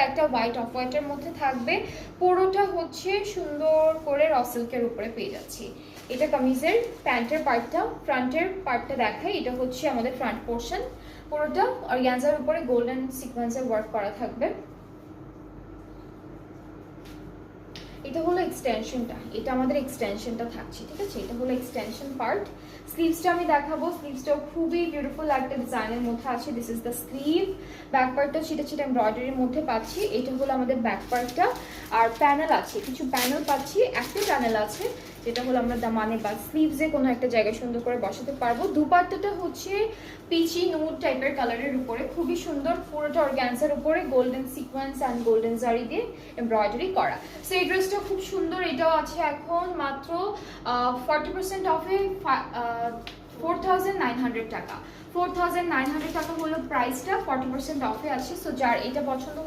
একটা white of হোয়াইটের মধ্যে থাকবে। পুরোটা হচ্ছে সুন্দর করে র সিল্কের উপরে পেয়ে যাচ্ছি। এটা কামিজের প্যান্টের পার্টটা, ফ্রন্টের পার্টটা দেখাই। এটা হচ্ছে আমাদের ফ্রন্ট পোর্শন, পুরোটা অর্গানজার উপরে গোল্ডেন সিকোয়েন্সের ওয়ার্ক করা থাকবে। এটা হলো এক্সটেনশনটা, এটা আমাদের এক্সটেনশনটা থাকছে, ঠিক আছে। এটা হলো এক্সটেনশন পার্ট। স্লিভসটা আমি দেখাবো, স্লিভসটাও খুবই বিউটিফুল একটা ডিজাইনের মধ্যে আছে। This is the sleeve. Back পার্টটা ছিটা ছিটা এমব্রয়ডারির মধ্যে পাচ্ছি। এটা হলো আমাদের ব্যাক পার্টটা। আর প্যানেল আছে, কিছু প্যানেল পাচ্ছি, একটা প্যানেল আছে যেটা হলো আমরা দামানে বা স্লিভসে কোনো একটা জায়গায় সুন্দর করে বসাতে পারবো। দুপাট্টাটা হচ্ছে পিচি নুড টাইপের কালারের উপরে, খুবই সুন্দর। পুরোটা অর্গানজার উপরে গোল্ডেন সিকোয়েন্স অ্যান্ড গোল্ডেন জারি দিয়ে এমব্রয়ডারি করা। সো এই ড্রেসটা খুব সুন্দর। এটাও আছে এখন মাত্র 40% অফে 4900 টাকা। 4900 টাকা হলো প্রাইসটা, 40% অফে আছে। সো যার এটা পছন্দ